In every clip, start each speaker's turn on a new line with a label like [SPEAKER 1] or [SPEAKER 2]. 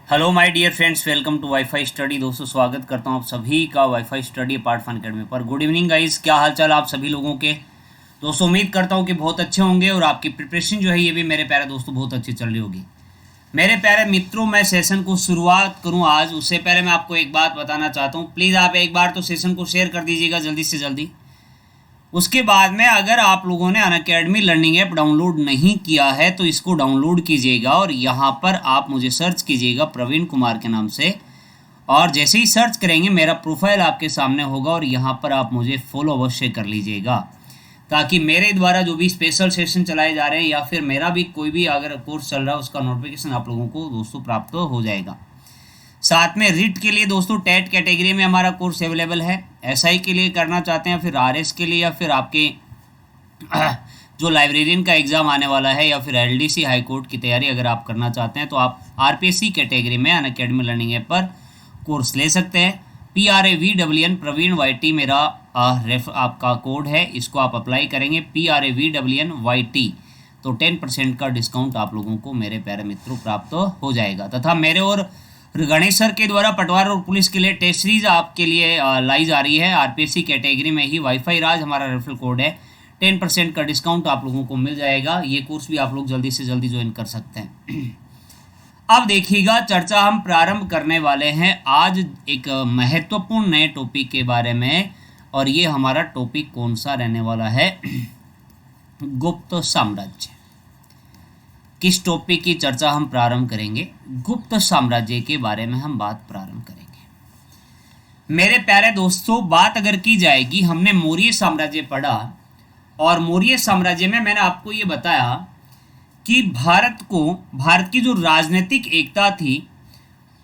[SPEAKER 1] Hello my dear friends, welcome to WiFi study. दोस्तों, स्वागत करता हूं आप सभी का WiFi study apart fun academy पर। गुड इवनिंग गाइस, क्या हाल चाल आप सभी लोगों के। दोस्तों, उम्मीद करता हूं कि बहुत अच्छे होंगे और आपकी प्रिपरेशन जो है ये भी मेरे प्यारे दोस्तों बहुत अच्छी चल रही होगी। मेरे प्यारे मित्रों, मैं सेशन को शुरुआत करूं आज उससे पहले मैं आपको एक बात बताना चाहता हूँ। प्लीज़ आप एक बार तो सेशन को शेयर कर दीजिएगा जल्दी से जल्दी। उसके बाद में अगर आप लोगों ने अनअकैडमी लर्निंग ऐप डाउनलोड नहीं किया है तो इसको डाउनलोड कीजिएगा और यहाँ पर आप मुझे सर्च कीजिएगा प्रवीण कुमार के नाम से। और जैसे ही सर्च करेंगे मेरा प्रोफाइल आपके सामने होगा और यहाँ पर आप मुझे फॉलो अवश्य कर लीजिएगा, ताकि मेरे द्वारा जो भी स्पेशल सेशन चलाए जा रहे हैं या फिर मेरा भी कोई भी अगर कोर्स चल रहा है उसका नोटिफिकेशन आप लोगों को दोस्तों प्राप्त हो जाएगा। साथ में रिट के लिए दोस्तों टेट कैटेगरी में हमारा कोर्स अवेलेबल है। एसआई के लिए करना चाहते हैं, फिर आरएस के लिए, या फिर आपके जो लाइब्रेरियन का एग्ज़ाम आने वाला है, या फिर एलडीसी हाई कोर्ट की तैयारी अगर आप करना चाहते हैं तो आप आरपीएससी कैटेगरी में अनअकैडमी लर्निंग ऐप पर कोर्स ले सकते हैं। PRAVWN प्रवीण YT मेरा आपका कोड है, इसको आप अप्लाई करेंगे PRAVWN YT तो 10% का डिस्काउंट आप लोगों को मेरे प्यारे मित्रों प्राप्त हो जाएगा। तथा मेरे और गणेश सर के द्वारा पटवार और पुलिस के लिए टेस्ट सीरीज आपके लिए लाई जा रही है। आरपीएससी कैटेगरी में ही वाईफाई राज हमारा रेफरल कोड है, 10% का डिस्काउंट आप लोगों को मिल जाएगा। ये कोर्स भी आप लोग जल्दी से जल्दी ज्वाइन कर सकते हैं। अब देखिएगा, चर्चा हम प्रारंभ करने वाले हैं आज एक महत्वपूर्ण नए टॉपिक के बारे में। और ये हमारा टॉपिक कौन सा रहने वाला है? गुप्त साम्राज्य। किस टॉपिक की चर्चा हम प्रारंभ करेंगे? गुप्त साम्राज्य के बारे में हम बात प्रारंभ करेंगे। मेरे प्यारे दोस्तों, बात अगर की जाएगी, हमने मौर्य साम्राज्य पढ़ा और मौर्य साम्राज्य में मैंने आपको ये बताया कि भारत की जो राजनीतिक एकता थी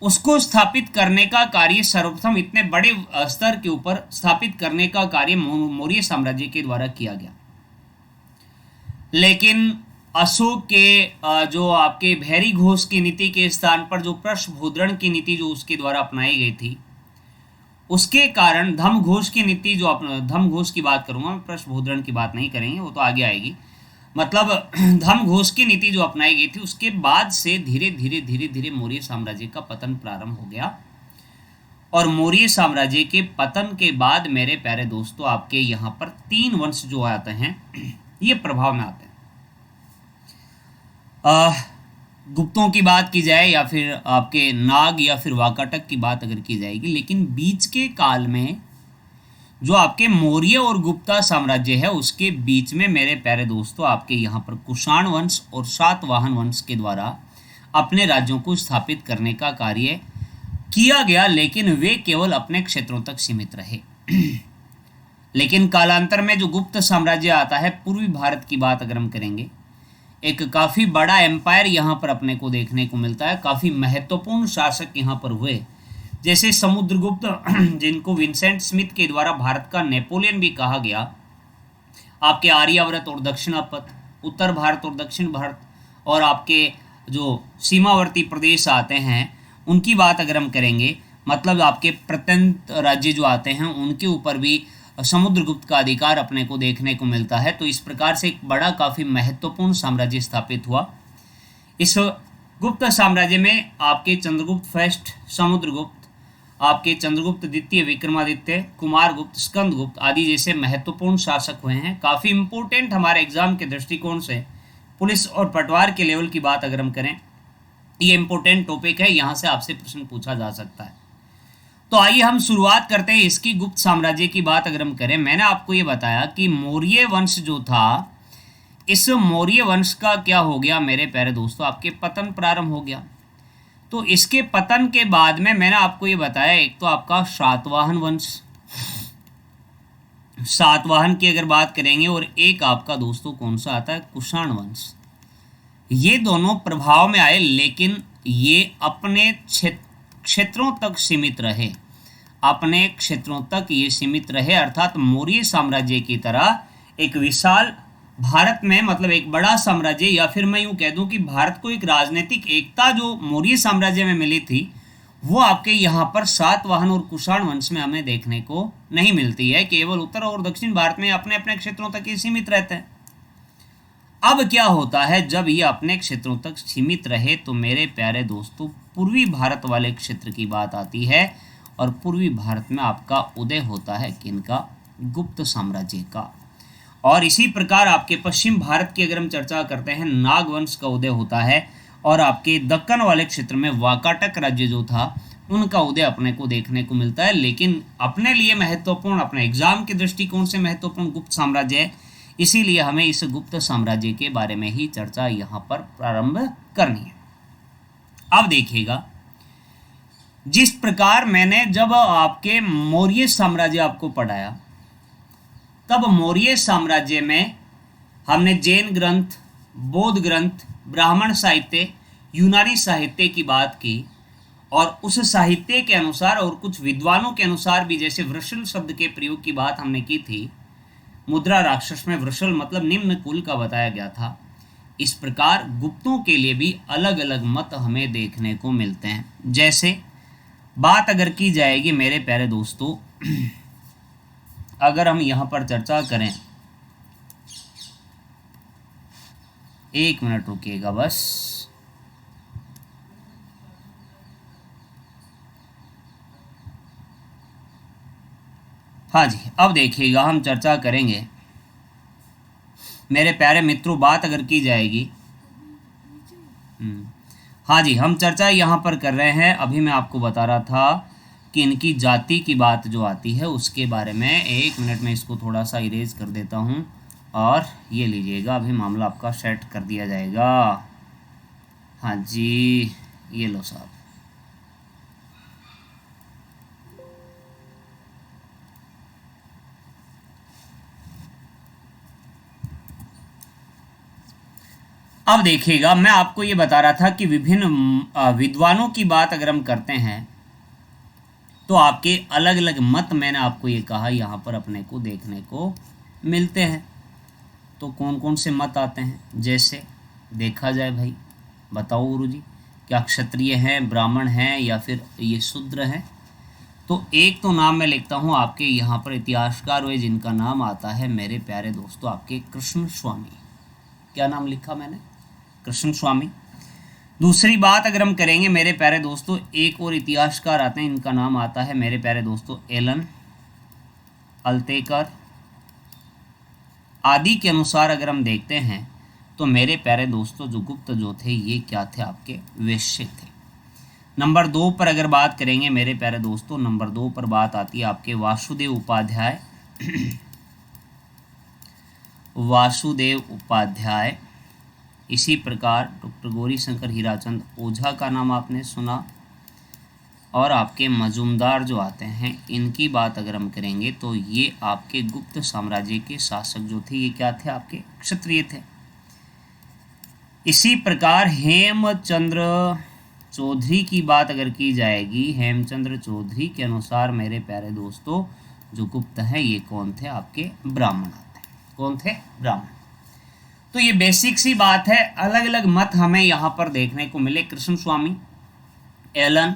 [SPEAKER 1] उसको स्थापित करने का कार्य सर्वप्रथम इतने बड़े स्तर के ऊपर स्थापित करने का कार्य मौर्य साम्राज्य के द्वारा किया गया। लेकिन अशोक के जो आपके भैरी घोष की नीति के स्थान पर जो पृष्ठभूद्रण की नीति जो उसके द्वारा अपनाई गई थी, उसके कारण धम घोष की नीति जो धम घोष की बात करूंगा मैं, पृष्ठभूद्रण की बात नहीं करेंगे, वो तो आगे आएगी। मतलब धम घोष की नीति जो अपनाई गई थी उसके बाद से धीरे धीरे मौर्य साम्राज्य का पतन प्रारंभ हो गया। और मौर्य साम्राज्य के पतन के बाद मेरे प्यारे दोस्तों आपके यहाँ पर 3 वंश जो आते हैं ये प्रभाव में आते हैं। गुप्तों की बात की जाए या फिर आपके नाग या फिर वाकाटक की बात अगर की जाएगी, लेकिन बीच के काल में जो आपके मौर्य और गुप्ता साम्राज्य है उसके बीच में मेरे प्यारे दोस्तों आपके यहाँ पर कुषाण वंश और सातवाहन वंश के द्वारा अपने राज्यों को स्थापित करने का कार्य किया गया, लेकिन वे केवल अपने क्षेत्रों तक सीमित रहे। लेकिन कालांतर में जो गुप्त साम्राज्य आता है, पूर्वी भारत की बात अगर हम करेंगे, एक काफ़ी बड़ा एम्पायर यहाँ पर अपने को देखने को मिलता है। काफ़ी महत्वपूर्ण शासक यहाँ पर हुए, जैसे समुद्रगुप्त जिनको विंसेंट स्मिथ के द्वारा भारत का नेपोलियन भी कहा गया। आपके आर्यावर्त और दक्षिणापथ, उत्तर भारत और दक्षिण भारत, और आपके जो सीमावर्ती प्रदेश आते हैं उनकी बात अगर हम करेंगे, मतलब आपके प्रत्यंत राज्य जो आते हैं उनके ऊपर भी समुद्रगुप्त का अधिकार अपने को देखने को मिलता है। तो इस प्रकार से एक बड़ा काफ़ी महत्वपूर्ण साम्राज्य स्थापित हुआ। इस गुप्त साम्राज्य में आपके चंद्रगुप्त फर्स्ट, समुद्रगुप्त, आपके चंद्रगुप्त द्वितीय, विक्रमादित्य, कुमारगुप्त, स्कंदगुप्त आदि जैसे महत्वपूर्ण शासक हुए हैं। काफ़ी इंपॉर्टेंट हमारे एग्जाम के दृष्टिकोण से पुलिस और पटवार के लेवल की बात अगर हम करें, ये इंपॉर्टेंट टॉपिक है, यहाँ से आपसे प्रश्न पूछा जा सकता है। तो आइए हम शुरुआत करते हैं इसकी। गुप्त साम्राज्य की बात अगर हम करें, मैंने आपको ये बताया कि मौर्य वंश जो था, इस मौर्य वंश का क्या हो गया मेरे प्यारे दोस्तों, आपके पतन प्रारंभ हो गया। तो इसके पतन के बाद में मैंने आपको ये बताया, एक तो आपका सातवाहन वंश, सातवाहन की अगर बात करेंगे, और एक आपका दोस्तों कौन सा आता है, कुषाण वंश। ये दोनों प्रभाव में आए, लेकिन ये अपने क्षेत्रों तक सीमित रहे, अपने क्षेत्रों तक ये सीमित रहे। अर्थात मौर्य साम्राज्य की तरह एक विशाल भारत में, मतलब एक बड़ा साम्राज्य, या फिर मैं यूं कह दूं कि भारत को एक राजनीतिक एकता जो मौर्य साम्राज्य में मिली थी वो आपके यहाँ पर सातवाहन और कुषाण वंश में हमें देखने को नहीं मिलती है। केवल उत्तर और दक्षिण भारत में अपने अपने क्षेत्रों तक ही सीमित रहते हैं। अब क्या होता है, जब ये अपने क्षेत्रों तक सीमित रहे तो मेरे प्यारे दोस्तों पूर्वी भारत वाले क्षेत्र की बात आती है और पूर्वी भारत में आपका उदय होता है किनका, गुप्त साम्राज्य का। और इसी प्रकार आपके पश्चिम भारत की अगर हम चर्चा करते हैं, नागवंश का उदय होता है और आपके दक्कन वाले क्षेत्र में वाकाटक राज्य जो था उनका उदय अपने को देखने को मिलता है। लेकिन अपने लिए महत्वपूर्ण, अपने एग्जाम के दृष्टिकोण से महत्वपूर्ण गुप्त साम्राज्य है, इसीलिए हमें इस गुप्त साम्राज्य के बारे में ही चर्चा यहाँ पर प्रारंभ करनी है। अब देखिएगा, जिस प्रकार मैंने जब आपके मौर्य साम्राज्य आपको पढ़ाया, तब मौर्य साम्राज्य में हमने जैन ग्रंथ, बौद्ध ग्रंथ, ब्राह्मण साहित्य, यूनानी साहित्य की बात की और उस साहित्य के अनुसार और कुछ विद्वानों के अनुसार भी, जैसे वृषल शब्द के प्रयोग की बात हमने की थी, मुद्रा राक्षस में वृषल मतलब निम्न कुल का बताया गया था। इस प्रकार गुप्तों के लिए भी अलग अलग मत हमें देखने को मिलते हैं। जैसे बात अगर की जाएगी मेरे प्यारे दोस्तों, अगर हम यहाँ पर चर्चा करें, एक मिनट रुकिएगा बस। हाँ जी, अब देखिएगा हम चर्चा करेंगे मेरे प्यारे मित्रों, बात अगर की जाएगी, हाँ जी, हम चर्चा यहाँ पर कर रहे हैं। अभी मैं आपको बता रहा था कि इनकी जाति की बात जो आती है उसके बारे में। एक मिनट में इसको थोड़ा सा इरेज कर देता हूँ और ये लीजिएगा, अभी मामला आपका सेट कर दिया जाएगा। हाँ जी, ये लो साहब। अब देखिएगा, मैं आपको ये बता रहा था कि विभिन्न विद्वानों की बात अगर हम करते हैं तो आपके अलग अलग मत, मैंने आपको ये कहा, यहाँ पर अपने को देखने को मिलते हैं। तो कौन कौन से मत आते हैं, जैसे देखा जाए भाई, बताओ गुरुजी, क्या क्षत्रिय हैं, ब्राह्मण हैं या फिर ये शूद्र हैं? तो एक तो नाम मैं लिखता हूँ आपके यहाँ पर इतिहासकार हुए जिनका नाम आता है मेरे प्यारे दोस्तों आपके कृष्ण स्वामी। क्या नाम लिखा मैंने? कृष्ण स्वामी। दूसरी बात अगर हम करेंगे मेरे प्यारे दोस्तों, एक और इतिहासकार आते हैं, इनका नाम आता है मेरे प्यारे दोस्तों एलन अल्तेकर आदि के अनुसार अगर हम देखते हैं तो मेरे प्यारे दोस्तों जो गुप्त जो थे ये क्या थे, आपके वैश्य थे। नंबर 2 पर अगर बात करेंगे मेरे प्यारे दोस्तों, नंबर 2 पर बात आती है आपके वासुदेव उपाध्याय वासुदेव उपाध्याय। इसी प्रकार डॉक्टर गौरी शंकर हीराचंद ओझा का नाम आपने सुना। और आपके मजूमदार जो आते हैं, इनकी बात अगर हम करेंगे तो ये आपके गुप्त साम्राज्य के शासक जो थे ये क्या थे, आपके क्षत्रिय थे। इसी प्रकार हेमचंद्र चौधरी की बात अगर की जाएगी, हेमचंद्र चौधरी के अनुसार मेरे प्यारे दोस्तों जो गुप्त हैं ये कौन थे, आपके ब्राह्मण आते हैं। कौन थे? ब्राह्मण। तो ये बेसिक सी बात है, अलग अलग मत हमें यहाँ पर देखने को मिले। कृष्ण स्वामी, एलन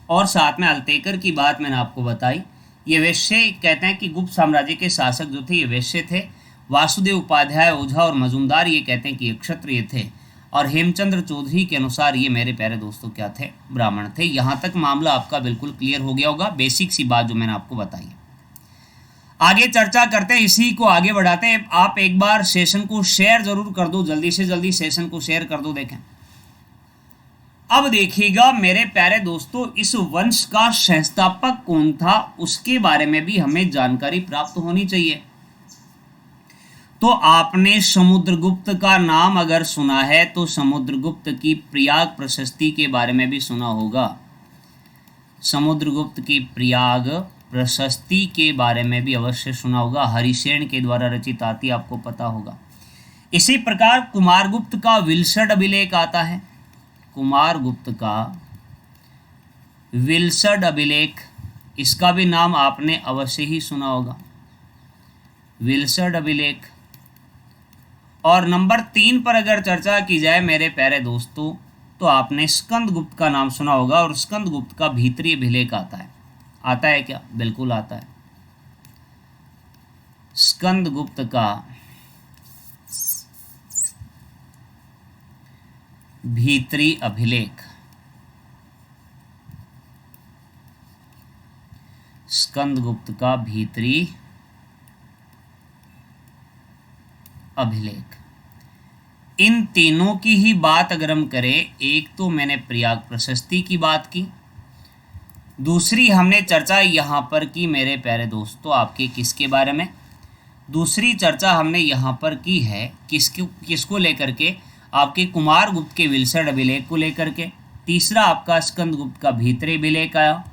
[SPEAKER 1] और साथ में अल्तेकर की बात मैंने आपको बताई। ये वैश्य कहते हैं कि गुप्त साम्राज्य के शासक जो थे ये वैश्य थे। वासुदेव उपाध्याय ओझा और मजूमदार ये कहते हैं कि ये क्षत्रिय थे। और हेमचंद्र चौधरी के अनुसार ये मेरे प्यारे दोस्तों क्या थे, ब्राह्मण थे। यहाँ तक मामला आपका बिल्कुल क्लियर हो गया होगा, बेसिक सी बात जो मैंने आपको बताई है। आगे चर्चा करते हैं, इसी को आगे बढ़ाते हैं। आप एक बार सेशन को शेयर जरूर कर दो, जल्दी से जल्दी सेशन को शेयर कर दो। देखें, अब देखिएगा मेरे प्यारे दोस्तों, इस वंश का संस्थापक कौन था उसके बारे में भी हमें जानकारी प्राप्त होनी चाहिए। तो आपने समुद्रगुप्त का नाम अगर सुना है तो समुद्रगुप्त की प्रयाग प्रशस्ति के बारे में भी सुना होगा। समुद्रगुप्त की प्रयाग प्रशस्ति के बारे में भी अवश्य सुना होगा, हरिसेन के द्वारा रचित आती, आपको पता होगा। इसी प्रकार कुमारगुप्त का विल्सड अभिलेख आता है। कुमारगुप्त का विल्सड अभिलेख, इसका भी नाम आपने अवश्य ही सुना होगा, विल्सड अभिलेख। और नंबर 3 पर अगर चर्चा की जाए मेरे प्यारे दोस्तों तो आपने स्कंदगुप्त का नाम सुना होगा। और स्कंदगुप्त का भीतरी अभिलेख आता है। आता है क्या? बिल्कुल आता है। स्कंदगुप्त का भीतरी अभिलेख, स्कंदगुप्त का भीतरी अभिलेख। इन तीनों की ही बात अगर हम करें, एक तो मैंने प्रयाग प्रशस्ति की बात की, दूसरी हमने चर्चा यहाँ पर की मेरे प्यारे दोस्तों आपके किसके बारे में, दूसरी चर्चा हमने यहाँ पर की है किसको लेकर के, आपके कुमार गुप्त के विल्सड अभिलेख को लेकर के। तीसरा आपका स्कंदगुप्त का भीतरी अभिलेख आया,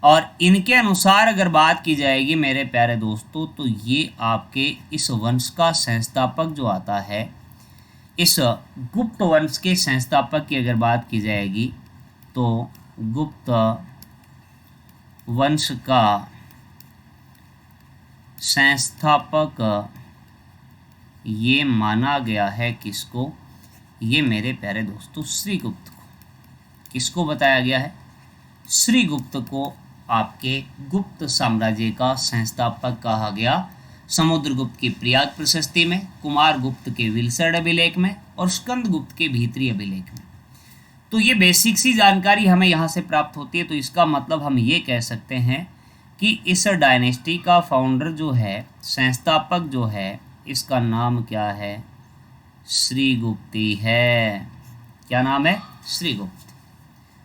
[SPEAKER 1] और इनके अनुसार अगर बात की जाएगी मेरे प्यारे दोस्तों, तो ये आपके इस वंश का संस्थापक जो आता है, इस गुप्त वंश के संस्थापक की अगर बात की जाएगी तो गुप्त वंश का संस्थापक ये माना गया है किसको, ये मेरे प्यारे दोस्तों श्रीगुप्त को। किसको बताया गया है? श्रीगुप्त को आपके गुप्त साम्राज्य का संस्थापक कहा गया, समुद्रगुप्त की प्रयाग प्रशस्ति में, कुमार गुप्त के विल्सड अभिलेख में और स्कंदगुप्त के भीतरी अभिलेख में। तो ये बेसिक सी जानकारी हमें यहाँ से प्राप्त होती है। तो इसका मतलब हम ये कह सकते हैं कि इस डायनेस्टी का फाउंडर जो है, संस्थापक जो है, इसका नाम क्या है? श्रीगुप्ती है। क्या नाम है? श्रीगुप्त।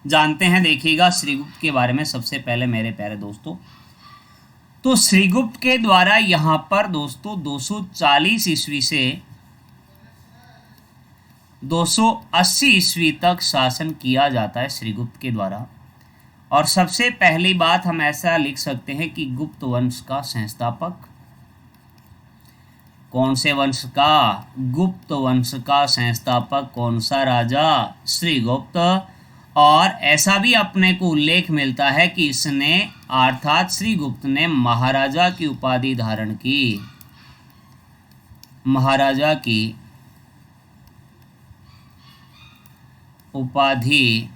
[SPEAKER 1] जानते हैं, देखिएगा श्रीगुप्त के बारे में सबसे पहले मेरे प्यारे दोस्तों। तो श्रीगुप्त के द्वारा यहाँ पर दोस्तों 240 ईस्वी से 280 ईस्वी तक शासन किया जाता है श्रीगुप्त के द्वारा। और सबसे पहली बात हम ऐसा लिख सकते हैं कि गुप्त वंश का संस्थापक, कौन से वंश का? गुप्त वंश का संस्थापक कौन सा राजा? श्रीगुप्त। और ऐसा भी अपने को उल्लेख मिलता है कि इसने अर्थात श्रीगुप्त ने महाराजा की उपाधि धारण की, महाराजा की उपाधि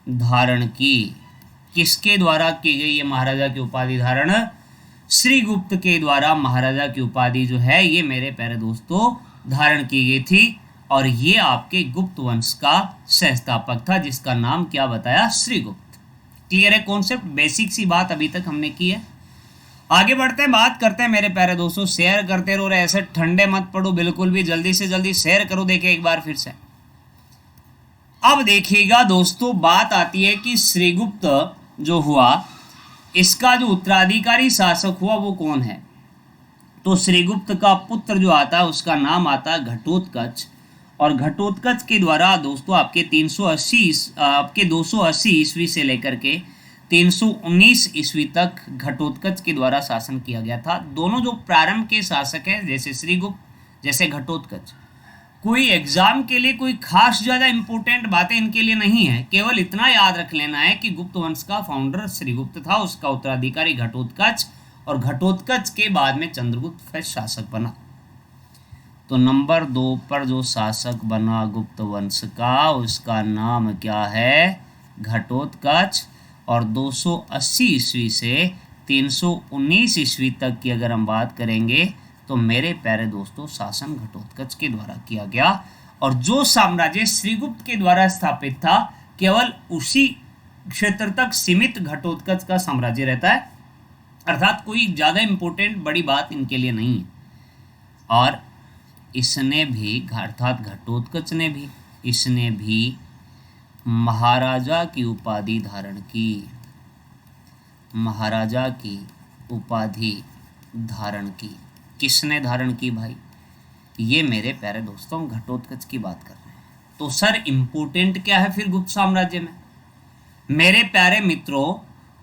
[SPEAKER 1] धारण की। किसके द्वारा की गई ये महाराजा की उपाधि धारण? श्रीगुप्त के द्वारा महाराजा की उपाधि जो है ये मेरे प्यारे दोस्तों धारण की गई थी। और ये आपके गुप्त वंश का संस्थापक था, जिसका नाम क्या बताया? श्रीगुप्त। क्लियर है कॉन्सेप्ट? बेसिक सी बात अभी तक हमने की है। आगे बढ़ते हैं, बात करते हैं मेरे प्यारे दोस्तों। शेयर करते रहो, ऐसे ठंडे मत पड़ो बिल्कुल भी, जल्दी से जल्दी शेयर करो। देखिए एक बार फिर से, अब देखिएगा दोस्तों, बात आती है कि श्रीगुप्त जो हुआ, इसका जो उत्तराधिकारी शासक हुआ वो कौन है? तो श्रीगुप्त का पुत्र जो आता है उसका नाम आता है घटोत्कच। और घटोत्कच के द्वारा दोस्तों आपके 280 ईस्वी से लेकर के 319 ईस्वी तक घटोत्कच के द्वारा शासन किया गया था। दोनों जो प्रारंभ के शासक हैं, जैसे श्रीगुप्त जैसे घटोत्कच, कोई एग्जाम के लिए कोई खास ज़्यादा इंपॉर्टेंट बातें इनके लिए नहीं है। केवल इतना याद रख लेना है कि गुप्त वंश का फाउंडर श्रीगुप्त था, उसका उत्तराधिकारी घटोत्कच, और घटोत्कच के बाद में चंद्रगुप्त फिर शासक बना। तो नंबर 2 पर जो शासक बना गुप्त वंश का, उसका नाम क्या है? घटोत्कच। और 280 ईस्वी से 319 ईस्वी तक की अगर हम बात करेंगे तो मेरे प्यारे दोस्तों शासन घटोत्कच के द्वारा किया गया। और जो साम्राज्य श्रीगुप्त के द्वारा स्थापित था, केवल उसी क्षेत्र तक सीमित घटोत्कच का साम्राज्य रहता है, अर्थात कोई ज़्यादा इंपॉर्टेंट बड़ी बात इनके लिए नहीं है। और इसने भी, अर्थात घटोत्कच ने भी, इसने भी महाराजा की उपाधि धारण की, महाराजा की उपाधि धारण की। किसने धारण की भाई? ये मेरे प्यारे दोस्तों घटोत्कच की बात कर रहे हैं। तो सर इंपॉर्टेंट क्या है फिर गुप्त साम्राज्य में? मेरे प्यारे मित्रों,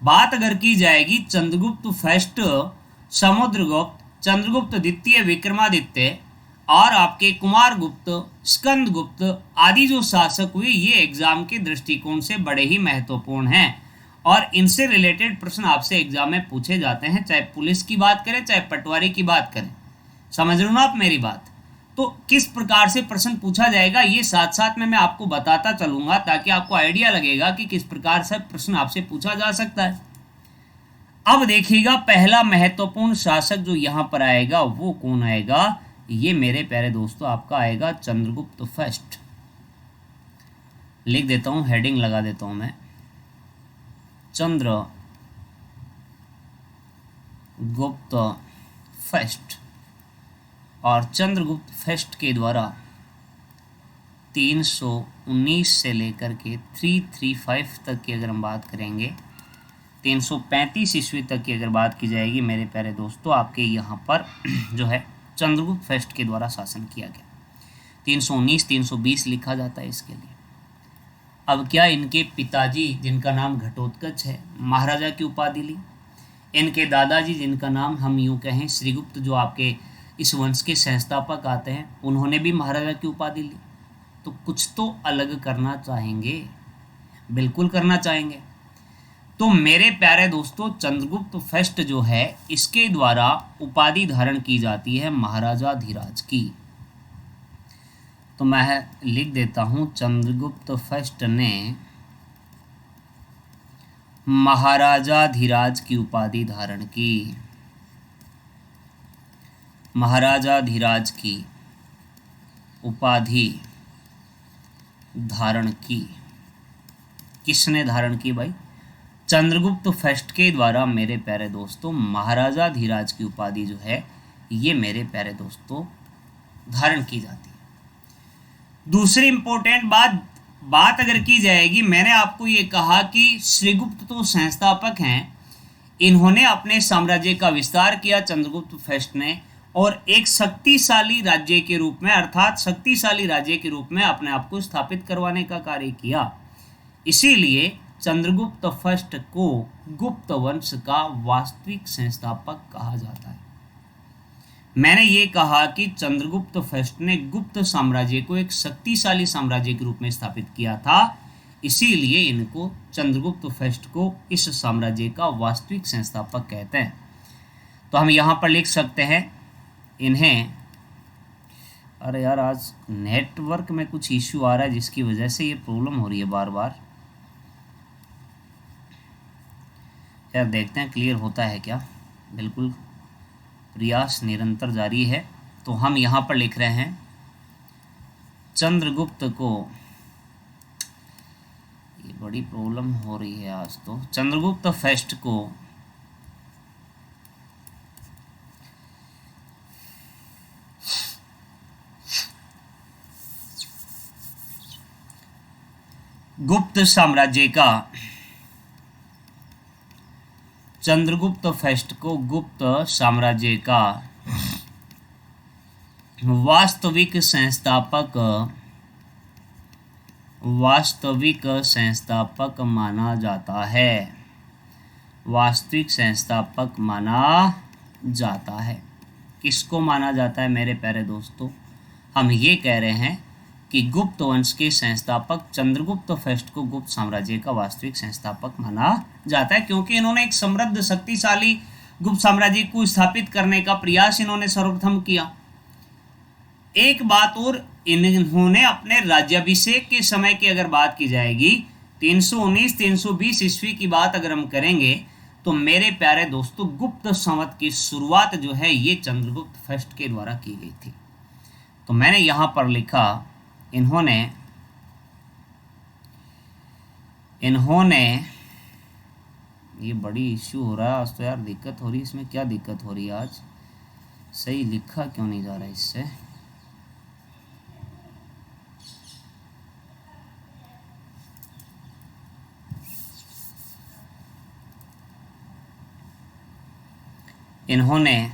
[SPEAKER 1] बात अगर की जाएगी चंद्रगुप्त फर्स्ट, समुद्रगुप्त, चंद्रगुप्त द्वितीय, विक्रमादित्य और आपके कुमार गुप्त, स्कंदगुप्त आदि जो शासक हुए, ये एग्जाम के दृष्टिकोण से बड़े ही महत्वपूर्ण हैं। और इनसे रिलेटेड प्रश्न आपसे एग्जाम में पूछे जाते हैं, चाहे पुलिस की बात करें चाहे पटवारी की बात करें। समझ लो ना आप मेरी बात? तो किस प्रकार से प्रश्न पूछा जाएगा ये साथ साथ में मैं आपको बताता चलूंगा, ताकि आपको आइडिया लगेगा कि किस प्रकार से प्रश्न आपसे पूछा जा सकता है। अब देखिएगा, पहला महत्वपूर्ण शासक जो यहाँ पर आएगा वो कौन आएगा? ये मेरे प्यारे दोस्तों आपका आएगा चंद्रगुप्त फर्स्ट। लिख देता हूँ, हेडिंग लगा देता हूँ मैं, चंद्रगुप्त फर्स्ट। और चंद्रगुप्त फर्स्ट के द्वारा 319 से लेकर के 335 तक की अगर हम बात करेंगे, 335 ईस्वी तक की अगर बात की जाएगी मेरे प्यारे दोस्तों, आपके यहाँ पर जो है चंद्रगुप्त फर्स्ट के द्वारा शासन किया गया। 319 320 लिखा जाता है इसके लिए। अब क्या इनके पिताजी जिनका नाम घटोत्कच है, महाराजा की उपाधि ली। इनके दादाजी जिनका नाम हम यूँ कहें श्रीगुप्त, जो आपके इस वंश के संस्थापक आते हैं, उन्होंने भी महाराजा की उपाधि ली। तो कुछ तो अलग करना चाहेंगे, बिल्कुल करना चाहेंगे। तो मेरे प्यारे दोस्तों, चंद्रगुप्त फर्स्ट जो है इसके द्वारा उपाधि धारण की जाती है महाराजा धीराज की। तो मैं लिख देता हूं, चंद्रगुप्त फर्स्ट ने महाराजा धीराज की उपाधि धारण की। महाराजा धीराज की उपाधि धारण की। किसने धारण की भाई? चंद्रगुप्त फर्स्ट के द्वारा मेरे प्यारे दोस्तों महाराजा धीराज की उपाधि जो है ये मेरे प्यारे दोस्तों धारण की जाती है। दूसरी इंपॉर्टेंट बात अगर की जाएगी, मैंने आपको ये कहा कि श्रीगुप्त तो संस्थापक हैं, इन्होंने अपने साम्राज्य का विस्तार किया चंद्रगुप्त फर्स्ट ने, और एक शक्तिशाली राज्य के रूप में, अर्थात शक्तिशाली राज्य के रूप में अपने आप को स्थापित करवाने का कार्य किया। इसीलिए चंद्रगुप्त फर्स्ट को गुप्त वंश का वास्तविक संस्थापक कहा जाता है। मैंने ये कहा कि चंद्रगुप्त फर्स्ट ने गुप्त साम्राज्य को एक शक्तिशाली साम्राज्य के रूप में स्थापित किया था, इसीलिए इनको चंद्रगुप्त फर्स्ट को इस साम्राज्य का वास्तविक संस्थापक कहते हैं। तो हम यहाँ पर लिख सकते हैं इन्हें, अरे यार आज नेटवर्क में कुछ इश्यू आ रहा है जिसकी वजह से ये प्रॉब्लम हो रही है बार बार। यार देखते हैं क्लियर होता है क्या। बिल्कुल प्रयास निरंतर जारी है। तो हम यहाँ पर लिख रहे हैं चंद्रगुप्त को, ये बड़ी प्रॉब्लम हो रही है आज तो, चंद्रगुप्त फर्स्ट को गुप्त साम्राज्य का, चंद्रगुप्त फर्स्ट को गुप्त साम्राज्य का वास्तविक संस्थापक माना जाता है। वास्तविक संस्थापक माना जाता है। किसको माना जाता है मेरे प्यारे दोस्तों? हम ये कह रहे हैं कि गुप्त वंश के संस्थापक चंद्रगुप्त फर्स्ट को गुप्त साम्राज्य का वास्तविक संस्थापक माना जाता है, क्योंकि इन्होंने एक समृद्ध शक्तिशाली गुप्त साम्राज्य को स्थापित करने का प्रयास इन्होंने सर्वप्रथम किया। एक बात और, इन्होंने अपने राज्याभिषेक के समय की अगर बात की जाएगी, 319 320 ईस्वी की बात अगर हम करेंगे, तो मेरे प्यारे दोस्तों गुप्त संवत की शुरुआत जो है ये चंद्रगुप्त फर्स्ट के द्वारा की गई थी। तो मैंने यहाँ पर लिखा इन्होंने ये बड़ी इश्यू हो रहा है आज तो यार, दिक्कत हो रही है इसमें। क्या दिक्कत हो रही है आज? सही लिखा क्यों नहीं जा रहा है इससे? इन्होंने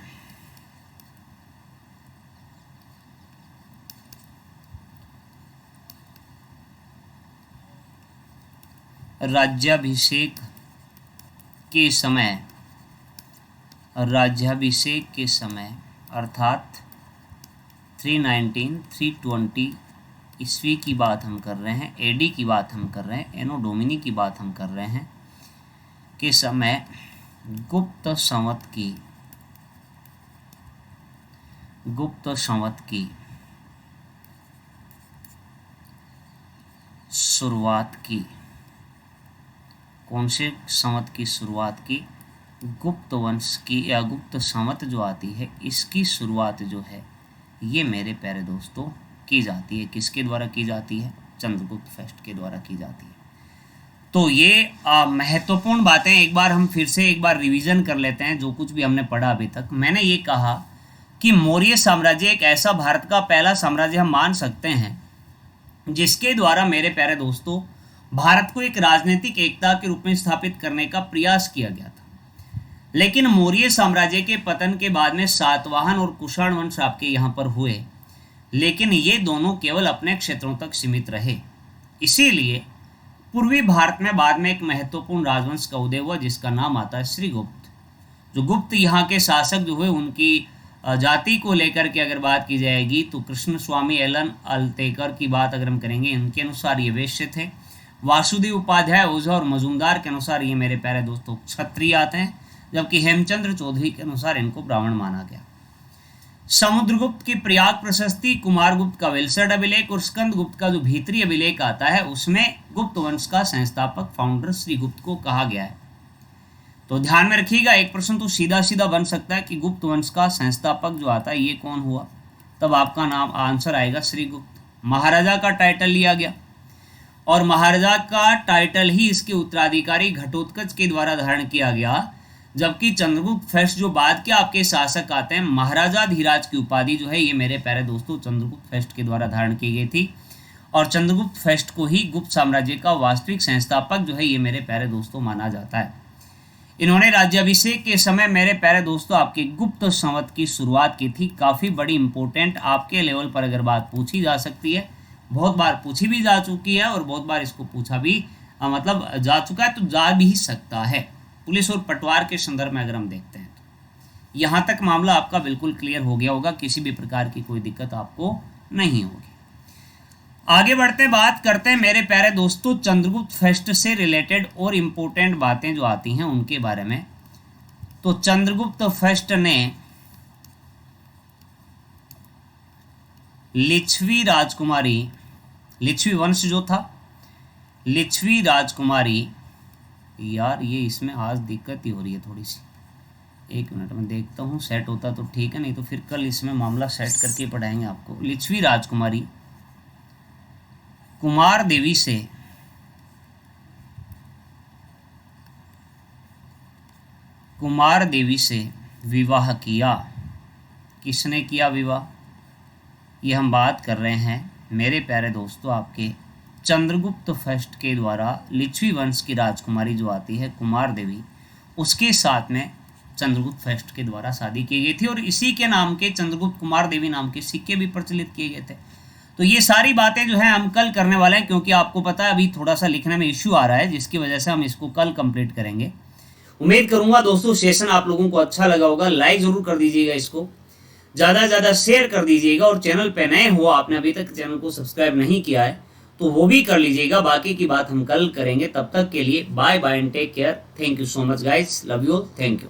[SPEAKER 1] राज्याभिषेक के समय अर्थात 319 320 ईस्वी की बात हम कर रहे हैं, एडी की बात हम कर रहे हैं, एनो डोमिनी की बात हम कर रहे हैं, के समय गुप्त संवत की शुरुआत की। कौन से संवत की शुरुआत की? गुप्त वंश की या गुप्त संवत जो आती है इसकी शुरुआत जो है ये मेरे प्यारे दोस्तों की जाती है। किसके द्वारा की जाती है? चंद्रगुप्त फर्स्ट के द्वारा की जाती है। तो ये महत्वपूर्ण बातें एक बार हम फिर से एक बार रिवीजन कर लेते हैं जो कुछ भी हमने पढ़ा अभी तक। मैंने ये कहा कि मौर्य साम्राज्य एक ऐसा भारत का पहला साम्राज्य हम मान सकते हैं जिसके द्वारा मेरे प्यारे दोस्तों भारत को एक राजनीतिक एकता के रूप में स्थापित करने का प्रयास किया गया था। लेकिन मौर्य साम्राज्य के पतन के बाद में सातवाहन और कुषाण वंश आपके यहाँ पर हुए, लेकिन ये दोनों केवल अपने क्षेत्रों तक सीमित रहे। इसीलिए पूर्वी भारत में बाद में एक महत्वपूर्ण राजवंश का उदय हुआ जिसका नाम आता है श्रीगुप्त। जो गुप्त यहाँ के शासक जो हुए उनकी जाति को लेकर के अगर बात की जाएगी तो कृष्ण स्वामी एलन अल्तेकर की बात अगर हम करेंगे, इनके अनुसार ये वैश्य थे। वासुदेव उपाध्याय ओझा और मजूमदार के अनुसार ये मेरे प्यारे दोस्तों क्षत्रिय आते हैं, जबकि हेमचंद्र चौधरी के अनुसार इनको ब्राह्मण माना गया। समुद्रगुप्त की प्रयाग प्रशस्ति, कुमारगुप्त का वेलसर अभिलेख और स्कंदगुप्त का जो भीतरी अभिलेख आता है उसमें गुप्त वंश का संस्थापक फाउंडर श्रीगुप्त को कहा गया है। तो ध्यान में रखिएगा, एक प्रश्न तो सीधा सीधा बन सकता है कि गुप्त वंश का संस्थापक जो आता है ये कौन हुआ, तब आपका नाम आंसर आएगा श्रीगुप्त। महाराजा का टाइटल लिया गया और महाराजा का टाइटल ही इसके उत्तराधिकारी घटोत्कच के द्वारा धारण किया गया, जबकि चंद्रगुप्त फर्स्ट जो बाद के आपके शासक आते हैं, महाराजा धीराज की उपाधि जो है ये मेरे प्यारे दोस्तों चंद्रगुप्त फर्स्ट के द्वारा धारण की गई थी। और चंद्रगुप्त फर्स्ट को ही गुप्त साम्राज्य का वास्तविक संस्थापक जो है ये मेरे प्यारे दोस्तों माना जाता है। इन्होंने राज्याभिषेक के समय मेरे प्यारे दोस्तों आपके गुप्त संवत की शुरुआत की थी। काफ़ी बड़ी इंपॉर्टेंट आपके लेवल पर अगर बात पूछी जा सकती है, बहुत बार पूछी भी जा चुकी है और बहुत बार इसको पूछा भी मतलब जा चुका है, तो जा भी सकता है। पुलिस और पटवार के संदर्भ में अगर हम देखते हैं तो यहाँ तक मामला आपका बिल्कुल क्लियर हो गया होगा, किसी भी प्रकार की कोई दिक्कत आपको नहीं होगी। आगे बढ़ते बात करते हैं मेरे प्यारे दोस्तों चंद्रगुप्त फर्स्ट से रिलेटेड और इम्पोर्टेंट बातें जो आती हैं उनके बारे में। तो चंद्रगुप्त फर्स्ट ने लिच्छवी राजकुमारी, लिच्छवी वंश जो था, लिच्छवी राजकुमारी, यार ये इसमें आज दिक्कत ही हो रही है थोड़ी सी, एक मिनट में देखता हूँ, सेट होता तो ठीक है, नहीं तो फिर कल इसमें मामला सेट करके पढ़ाएंगे आपको। लिच्छवी राजकुमारी कुमार देवी से विवाह किया। किसने किया विवाह, ये हम बात कर रहे हैं मेरे प्यारे दोस्तों आपके चंद्रगुप्त फर्स्ट के द्वारा लिच्छवी वंश की राजकुमारी जो आती है कुमार देवी, उसके साथ में चंद्रगुप्त फर्स्ट के द्वारा शादी की गई थी और इसी के नाम के चंद्रगुप्त कुमार देवी नाम के सिक्के भी प्रचलित किए गए थे। तो ये सारी बातें जो है हम कल करने वाले हैं, क्योंकि आपको पता है अभी थोड़ा सा लिखने में इश्यू आ रहा है, जिसकी वजह से हम इसको कल कंप्लीट करेंगे। उम्मीद करूंगा दोस्तों सेशन आप लोगों को अच्छा लगा होगा। लाइक जरूर कर दीजिएगा, इसको ज़्यादा से ज़्यादा शेयर कर दीजिएगा और चैनल पे नए हो, आपने अभी तक चैनल को सब्सक्राइब नहीं किया है तो वो भी कर लीजिएगा। बाकी की बात हम कल करेंगे, तब तक के लिए bye bye and take care. Thank you so much guys, love you, thank you.